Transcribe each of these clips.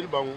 le bango.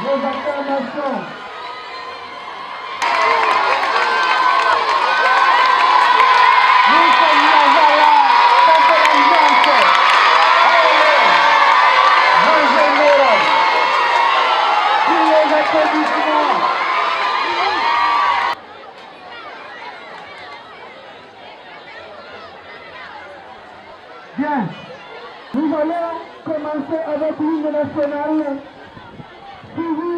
vos acclamations. Nous sommes là, contre l'ambiance. Allez, mangez-le. Tous les applaudissements. Bien, nous allons commencer avec l'hymne national, suivi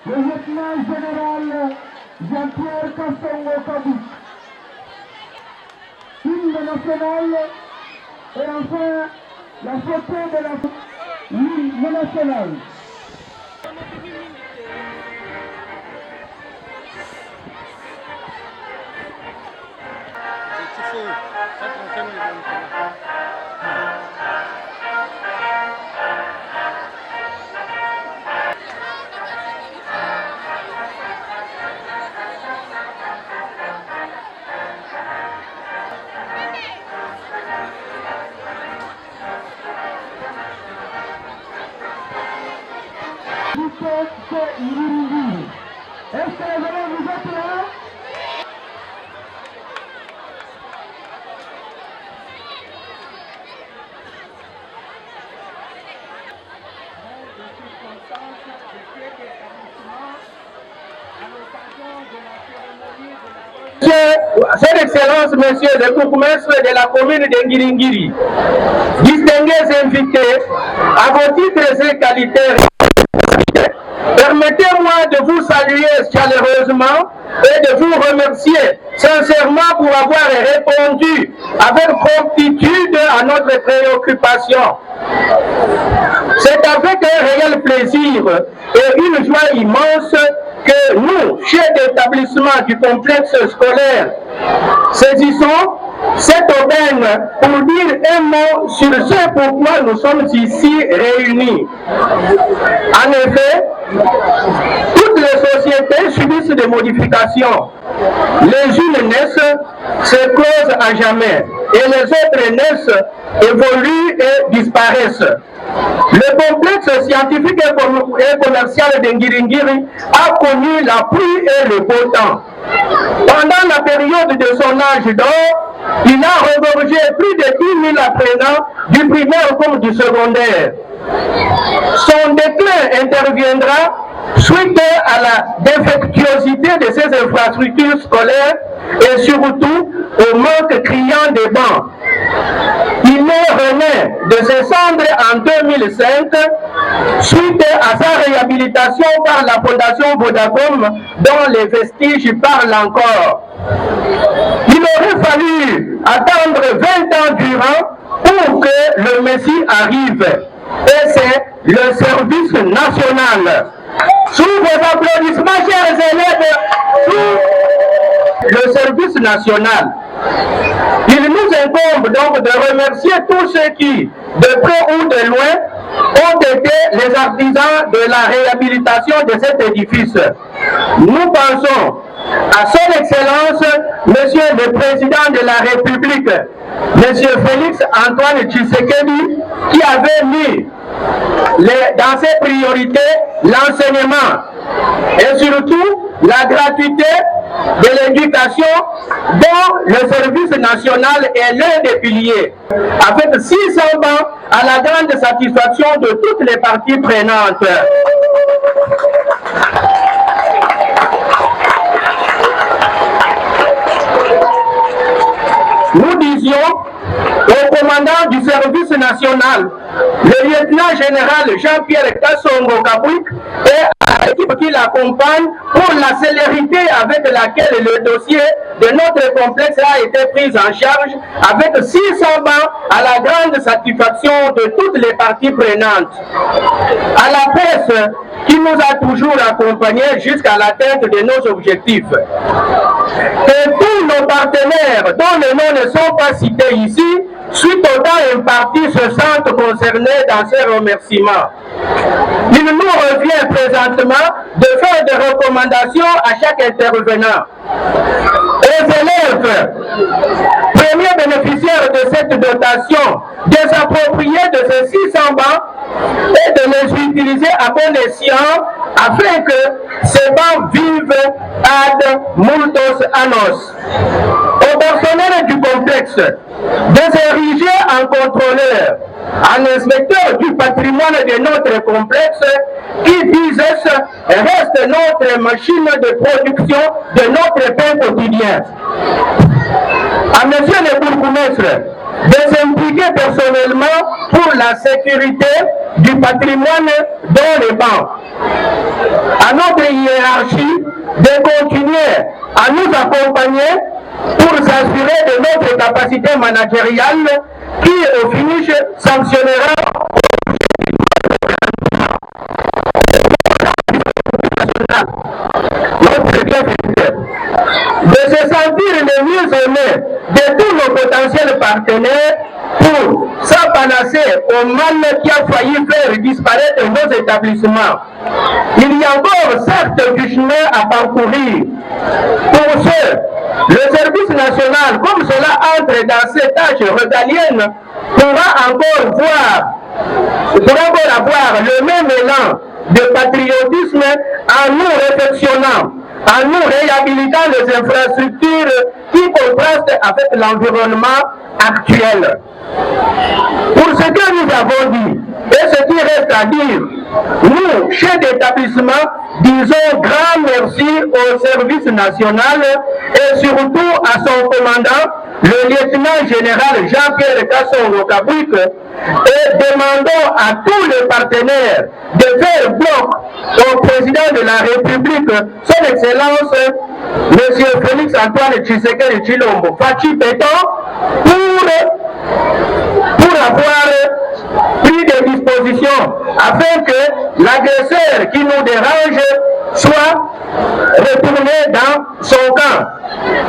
le lieutenant général Jean-Pierre Kassongo Kabou. L'hymne national et enfin la photo de l'hymne national. Est-ce que les élèves vous êtes là? Son Excellence, Monsieur le bourgmestre de la commune de Ngiringiri, distingués invités, à vos titres et qualités, permettez-moi de vous saluer chaleureusement et de vous remercier sincèrement pour avoir répondu avec promptitude à notre préoccupation. C'est avec un réel plaisir et une joie immense que nous, chefs d'établissement du complexe scolaire, saisissons cette aubaine pour dire un mot sur ce pourquoi nous sommes ici réunis. En effet, toutes les sociétés subissent des modifications. Les unes naissent, se closent à jamais, et les autres naissent, évoluent et disparaissent. Le complexe scientifique et commercial de Ngiringiri a connu la pluie et le beau temps. Pendant la période de son âge d'or, il a regorgé plus de 10 000 apprenants du primaire comme du secondaire. Son déclin interviendra suite à la défectuosité de ses infrastructures scolaires et surtout au manque criant des bancs. Il renaît de ses cendres en 2005 suite à sa réhabilitation par la Fondation Vodacom dont les vestiges parlent encore. Il aurait fallu attendre 20 ans durant pour que le Messie arrive. Et c'est le service national. Sous vos applaudissements, chers élèves, sous le service national. Il nous incombe donc de remercier tous ceux qui, de près ou de loin, ont été les artisans de la réhabilitation de cet édifice. Nous pensons à son Excellence, Monsieur le Président de la République, Monsieur Félix Antoine Tshisekedi, qui avait mis dans ses priorités l'enseignement et surtout la gratuité de l'éducation dont le service national est l'un des piliers, avec 600 bancs à la grande satisfaction de toutes les parties prenantes. Nous disions au commandant du service national, le lieutenant général Jean-Pierre Kassongo Kabou et à l'équipe qui l'accompagne pour la célérité avec laquelle le dossier de notre complexe a été pris en charge avec 600 bancs à la grande satisfaction de toutes les parties prenantes. À la presse qui nous a toujours accompagnés jusqu'à l'atteinte de nos objectifs. Et tous nos partenaires dont les noms ne sont pas cités ici, suite au temps imparti, se sentent concernés dans ces remerciements. Il nous revient présentement de faire des recommandations à chaque intervenant. Les élèves, premiers bénéficiaires de cette dotation, de s'approprier de ces 600 bancs et de les utiliser à bon escient afin que ces bancs vivent ad multos annos. Au personnel du complexe de s'ériger en contrôleur, en inspecteur du patrimoine de notre complexe qui disent reste notre machine de production de notre pain quotidien. À monsieur le bourgmestre de s'impliquer personnellement pour la sécurité du patrimoine dans les bancs. À notre hiérarchie de continuer à nous accompagner pour s'assurer de notre capacité managériale qui au finish sanctionnera notre bienfaiteur. De se sentir le mieux aimé de tous nos potentiels partenaires pour s'apanasser au mal qui a failli faire disparaître nos établissements. Il y a encore certes du chemin à parcourir. Pour ceux, le service national, comme cela entre dans ces tâches régaliennes, pourra encore avoir le même élan de patriotisme en nous réflexionant, en nous réhabilitant les infrastructures qui contrastent avec l'environnement actuel. Pour ce que nous avons dit, et ce qui reste à dire, nous, chefs d'établissement, disons grand merci au service national et surtout à son commandant, le lieutenant général Jean-Pierre Kasson-Kabouik, et demandons à tous les partenaires de faire bloc au président de la République, son Excellence, M. Félix-Antoine Tshisekedi Tshilombo Fachi Péton, pour avoir pris des dispositions afin que l'agresseur qui nous dérange soit retourné dans son camp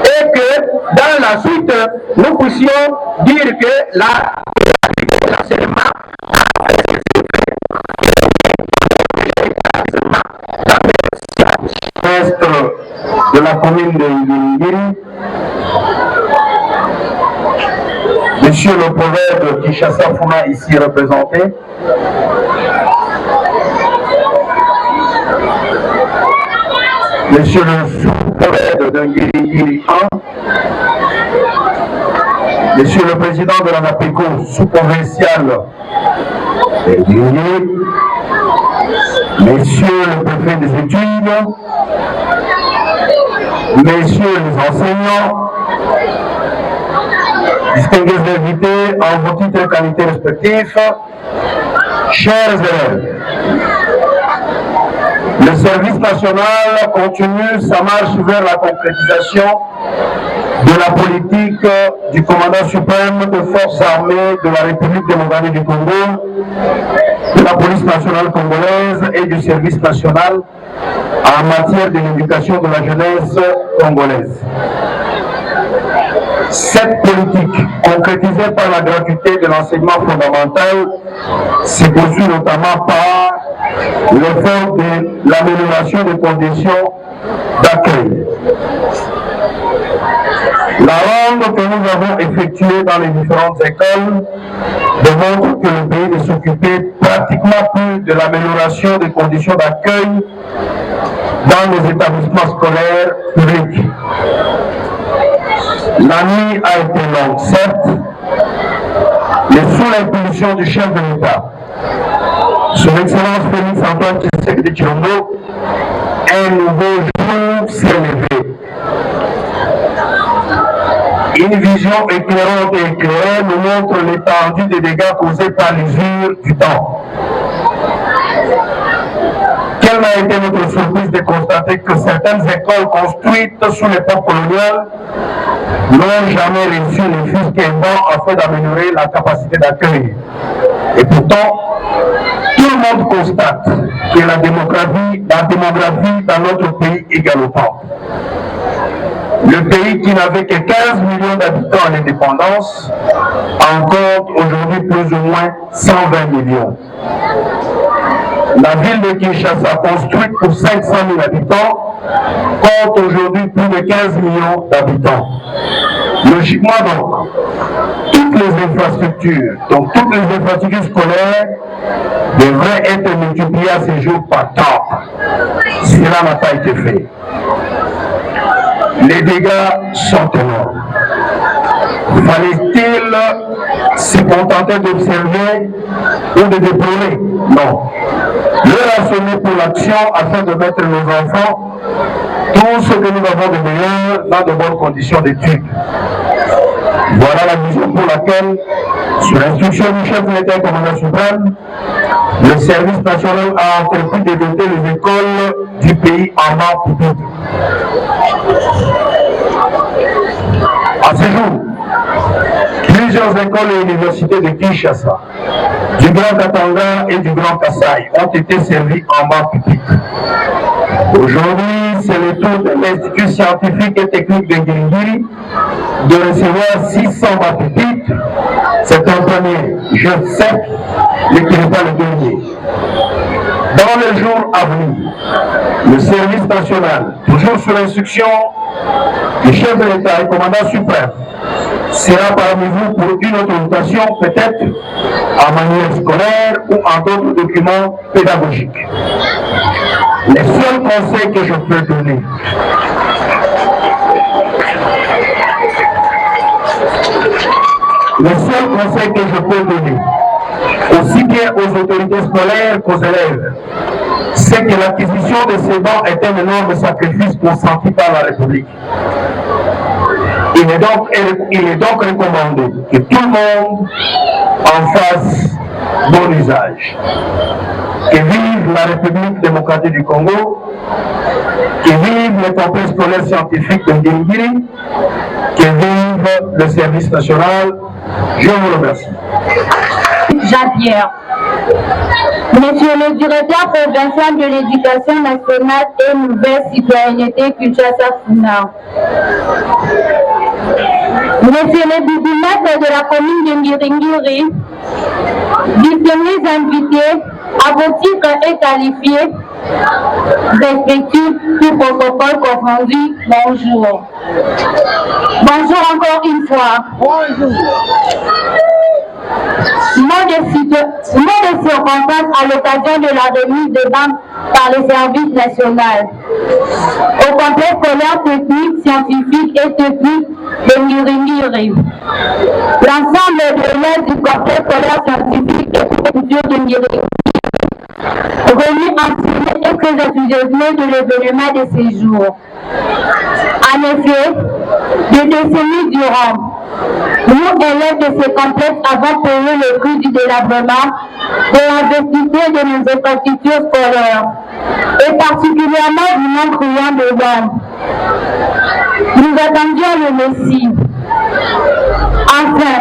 et que dans la suite nous puissions dire que de la commune de Ngiri, Monsieur le prophète Kinshasa Funa ici représenté, Monsieur le sous-prophète de Ngiri 1, Monsieur le président de la NAPECO sous-provincial de Ngiri, Messieurs le préfet des études, Messieurs les enseignants, distingués invités en vos titres et qualités respectifs, chers élèves, le service national continue sa marche vers la concrétisation de la politique du commandant suprême des forces armées de la République démocratique du Congo, de la police nationale congolaise et du service national en matière de l'éducation de la jeunesse congolaise. Cette politique, concrétisée par la gratuité de l'enseignement fondamental, se poursuit notamment par l'effort de l'amélioration des conditions d'accueil. La ronde que nous avons effectuée dans les différentes écoles démontre que le pays ne s'occupait pratiquement plus de l'amélioration des conditions d'accueil dans les établissements scolaires publics. La nuit a été longue, certes, mais sous l'impulsion du chef de l'État, Son Excellence Félix-Antoine Tshisekedi Tshilombo, un nouveau jour s'est levé. Une vision éclairante et éclairée nous montre l'étendue des dégâts causés par l'usure du temps. Quelle a été notre surprise de constater que certaines écoles construites sous l'époque coloniale n'ont jamais reçu les fils qu'un banc afin d'améliorer la capacité d'accueil. Et pourtant, tout le monde constate que la démographie dans notre pays est galopante. Le pays qui n'avait que 15 millions d'habitants à l'indépendance en compte aujourd'hui plus ou moins 120 millions. La ville de Kinshasa, construite pour 500 000 habitants, compte aujourd'hui plus de 15 millions d'habitants. Logiquement donc, toute les infrastructures, donc toutes les infrastructures scolaires devraient être multipliées à ces jours par 30. Cela n'a pas été fait. Les dégâts sont énormes. Fallait-il se contenter d'observer ou de déplorer? Non. L'heure a sonné pour l'action afin de mettre nos enfants, tout ce que nous avons de meilleur, dans de bonnes conditions d'études. Voilà la vision pour laquelle, sur l'instruction du chef de l'État et commandant suprême, le service national a entrepris de doter les écoles du pays en bas pupitre. À ce jour, plusieurs écoles et universités de Kinshasa, du Grand Katanga et du Grand Kasaï ont été servies en bas pupitre. Aujourd'hui, c'est le tour de l'Institut scientifique et technique de Ngilingiri de recevoir 600 bas pupitres. C'est un premier. Je sais, mais qui n'est pas le dernier. Dans les jours à venir, le service national, toujours sous l'instruction du chef de l'État et commandant suprême, sera parmi vous pour une autre rotation, peut-être en manuel scolaire ou en d'autres documents pédagogiques. Les seuls conseils que je peux donner, aussi bien aux autorités scolaires qu'aux élèves, c'est que l'acquisition de ces bancs est un énorme sacrifice consenti par la République. Il est donc recommandé que tout le monde en fasse bon usage. Que vive la République démocratique du Congo, que vive le complexe scolaire scientifique de Ngilingiri, que vive le service national. Je vous remercie. Jean-Pierre. Monsieur le directeur provincial de l'éducation nationale et nouvelle citoyenneté Kinshasa-Funa. Monsieur le bourgmestre de la commune de Ngiringiri, distingués invités, à vos titres et qualifiés, respectifs, tout protocole confondu, bonjour. Bonjour encore une fois. Bonjour. Mot de circonstance à l'occasion de la remise de banques par le service national au complexe scolaire technique, scientifique et technique de Ngiringiri. L'ensemble de l'élèves du complexe scolaire scientifique et technique de Ngiringiri remis enseignés et très enthousiasmés de l'événement de ces jours. En effet, des décennies durant, nous, élèves de ce complexe, avons payé le prix du délabrement de l'investissement de nos infrastructures scolaires, et particulièrement du nombre criant de bancs. Nous attendions le Messie. Enfin,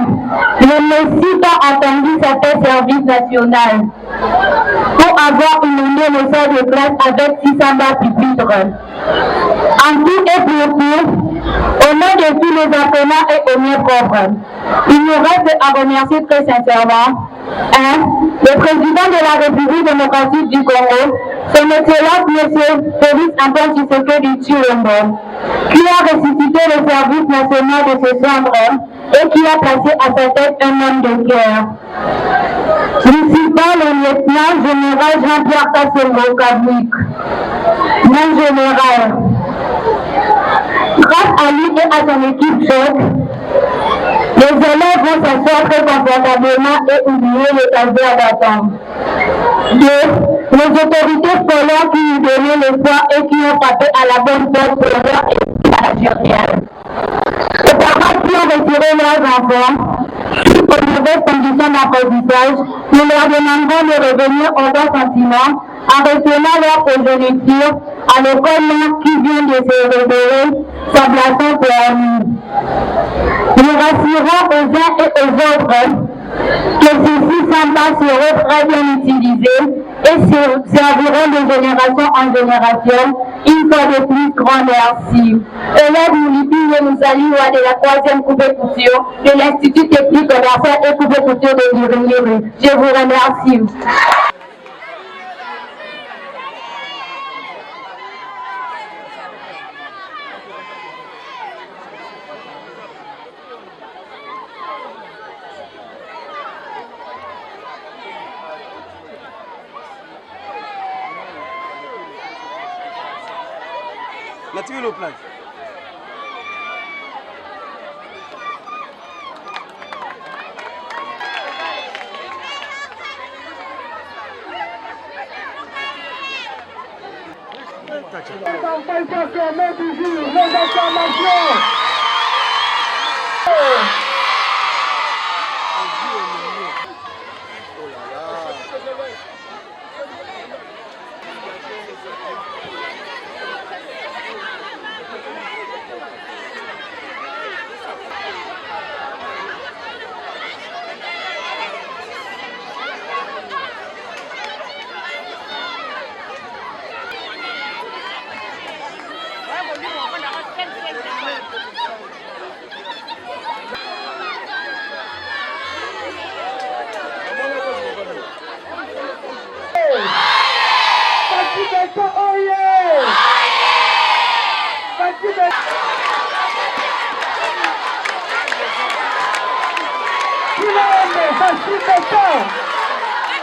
le Messie a attendu certains services nationaux pour avoir inondé le sol de classe avec 600 bas pupitres. En tout et pour tout, au nom de tous les apprenants et au mien propre, il nous reste à remercier très sincèrement le président de la République démocratique du Congo, son Excellence M. Félix Antoine Tshisekedi Tshilombo, qui a ressuscité le service national de ce sombre et qui a placé à sa tête un homme de cœur. Nous citons le lieutenant général Jean-Pierre Kasongo Kabwik, mon général. Grâce à lui et à son équipe choc, les élèves vont s'asseoir très confortablement et oublier les casiers d'attente. 2. Les autorités scolaires qui nous donnaient l'espoir et qui ont frappé à la bonne porte pour leur esprit algérien. Les parents qui ont retiré leurs enfants, suite aux mauvaises conditions d'apprentissage, nous leur demanderons de revenir au bon sentiment en retenant leur progéniture à l'école qui vient de se révéler sa blason pour nous. Nous rassurons aux uns et aux autres que ces 600 pas seront très bien utilisés et serviront de génération en génération. Une fois de plus, grand merci. Élève Moulipi, je nous salue de la 3e coupe couture de l'Institut technique commercial et coupe couture de Ngiringiri. Je vous remercie. Campagne concernée du jour, les acclamations.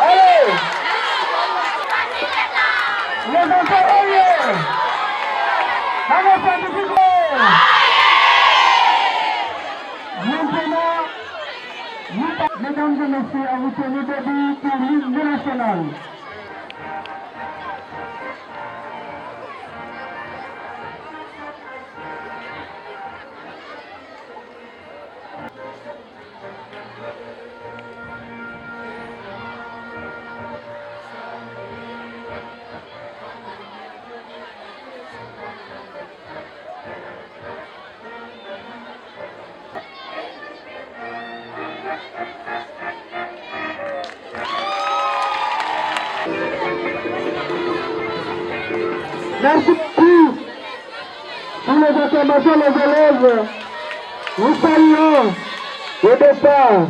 Allez! Les enfants, maintenant, mesdames et messieurs, à vous tenir debout pour l'hymne national. Merci beaucoup pour les acclamations des élèves. Nous saluons au départ.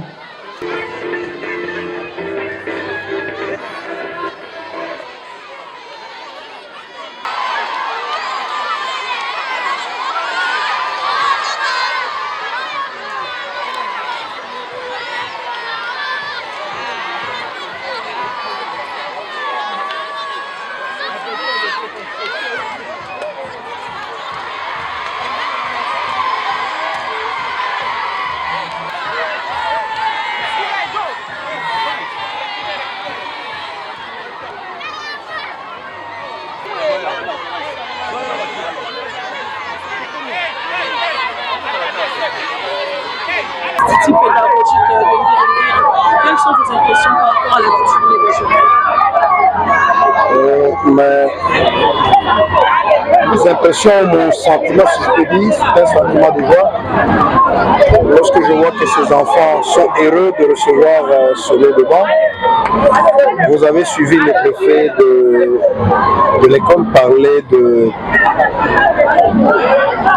Pédagogique de Ndirimiri. Quelles sont vos impressions par rapport à la culture mes impressions, mon sentiment, si je peux dire, c'est un sentiment de joie. Lorsque je vois que ces enfants sont heureux de recevoir ce lot de banc. Vous avez suivi le préfet de l'école parler de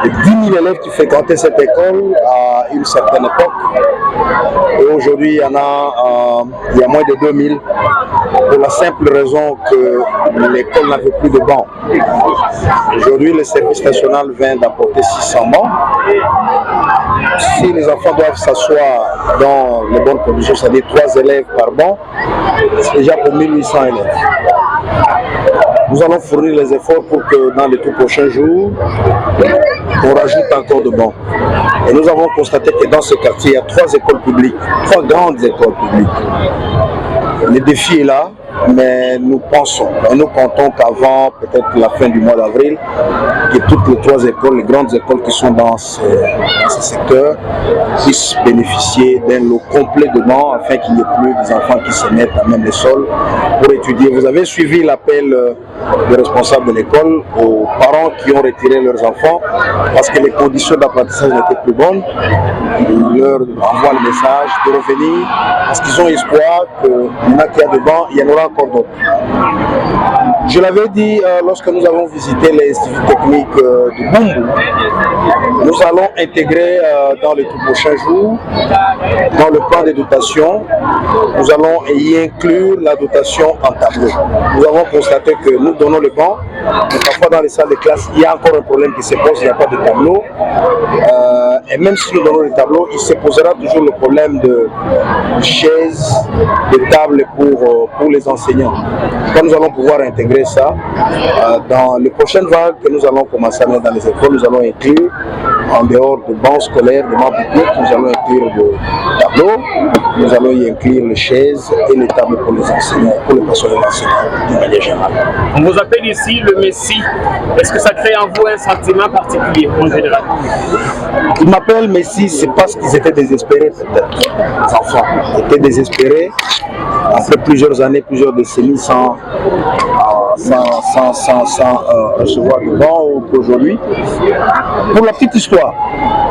10 000 élèves qui fréquentaient cette école à une certaine époque. Et aujourd'hui, il y a moins de 2000, pour la simple raison que l'école n'avait plus de bancs. Aujourd'hui, le service national vient d'apporter 600 bancs. Si les enfants doivent s'asseoir dans les bonnes conditions, c'est-à-dire 3 élèves par banc, c'est déjà pour 1800 élèves. Nous allons fournir les efforts pour que dans les tout prochains jours, on rajoute encore de bancs. Et nous avons constaté que dans ce quartier, il y a 3 écoles publiques, 3 grandes écoles publiques. Le défi est là, mais nous pensons, et nous comptons qu'avant peut-être la fin du mois d'avril, que toutes les 3 écoles, les grandes écoles qui sont dans ce secteur, puissent bénéficier d'un lot complet de bancs afin qu'il n'y ait plus des enfants qui se mettent à même les sols pour étudier. Vous avez suivi l'appel des responsables de l'école aux parents qui ont retiré leurs enfants parce que les conditions d'apprentissage n'étaient plus bonnes. Ils leur envoient le message de revenir parce qu'ils ont espoir qu'il y en a qui a de bancs, il y en aura encore d'autres. Je l'avais dit lorsque nous avons visité l'Institut technique de Bumbu, nous allons intégrer dans les tout prochains jours, dans le plan de dotation, nous allons y inclure la dotation en tableau. Nous avons constaté que nous donnons le banc, Mais parfois dans les salles de classe, il y a encore un problème qui se pose, il n'y a pas de tableau. Et même si nous donnons les tableaux, il se posera toujours le problème de chaises, de tables pour les enseignants. Quand nous allons pouvoir intégrer ça, dans les prochaines vagues que nous allons commencer à mettre dans les écoles, nous allons inclure, en dehors de bancs scolaires, de bancs publics, nous allons inclure des tableaux, nous allons y inclure les chaises et les tables pour les enseignants, pour le personnel enseignant de manière générale. On vous appelle ici le Messie. Est-ce que ça crée en vous un sentiment particulier en général? Ils m'appellent Messi, c'est parce qu'ils étaient désespérés peut-être. Les enfants étaient désespérés après plusieurs années, plusieurs décennies sans recevoir de banc aujourd'hui. Pour la petite histoire,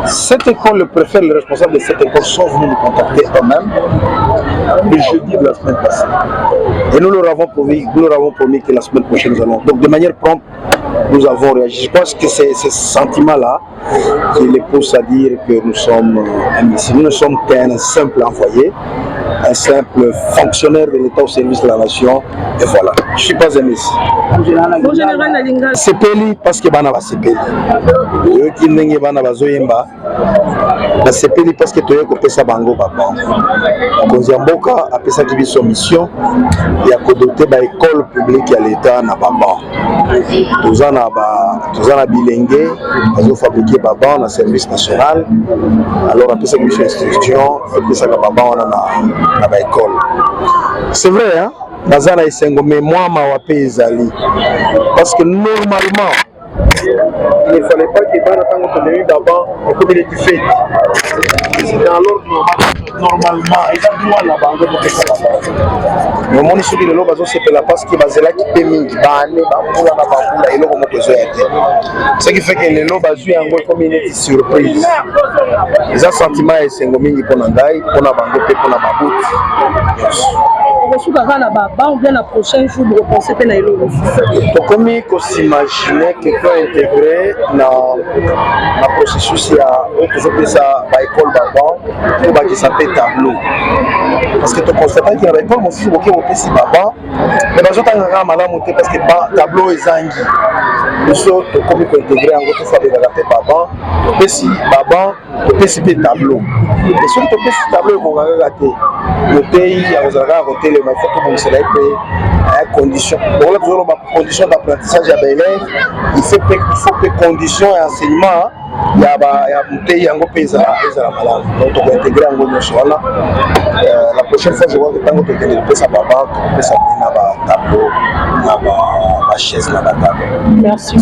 cette école, le préfet, le responsable de cette école sont venus nous contacter eux-mêmes le jeudi de la semaine passée. Et nous leur avons promis que la semaine prochaine nous allons. Donc de manière prompte, nous avons réagi. Je pense que c'est ce sentiment-là qui les pousse à dire que nous sommes ici. Nous ne sommes qu'un simple envoyé, un simple fonctionnaire de l'État au service de la nation. Et voilà, je ne suis pas un messie. Sepeli parce que bana ba sepeli. Yo ki ndenge bana bazoyemba. Ba sepeli parce que toye kopesa bango papa. Konzi mboka apesa ki biso mission ya kodoter ba école publique ya l'État na papa. Tozana bilenge bazo fabriquer baba na service national. Alors apesa ki biso instruction, apesa ka baba wana na ba école. C'est vrai hein? Nazana esengo mais moi ma wape ezali parce que normalement il ne fallait pas que bana tango tondeli d'avant et comme il était fait c'est dans l'ordre normalement il a droit na bango pour ça mais mon issue de l'eau c'est que la parce que bazela qui peut mingi bane ba pula na bambula et l'eau moko zoete ce qui fait que les lots bazu yango comme une surprise les sentiments esengo mingi pona ngai pona bango pe pona mabuti ou bien la prochaine jour, vous repensez à Naïlo. Comme il s'imaginer quelqu'un intégré dans le processus, il y a l'école Baba qui s'appelle tableau. Parce que tu constates qu'il y a l'école, mon fils, qui est aussi Baba, mais je suis en parce que tableau est zangi. Nous sommes comme intégré en gros, il faut adapter Baba, aussi Baba, aussi tableau. Et si tu as tableau, on va rater. Le pays, on va rater le maître, tout le monde serait payé. Conditions. Donc là, toujours les conditions d'apprentissage à l'élève, il faut que conditions et enseignement, il y a un pays en pays à malade. Donc on va intégrer en gros la prochaine fois, je vois que tant que tu es ça va tu peux s'appeler un tableau, la chaise, la table. Merci.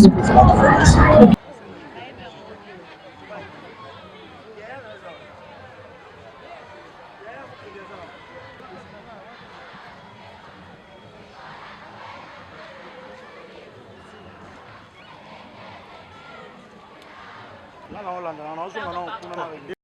Là, on l'a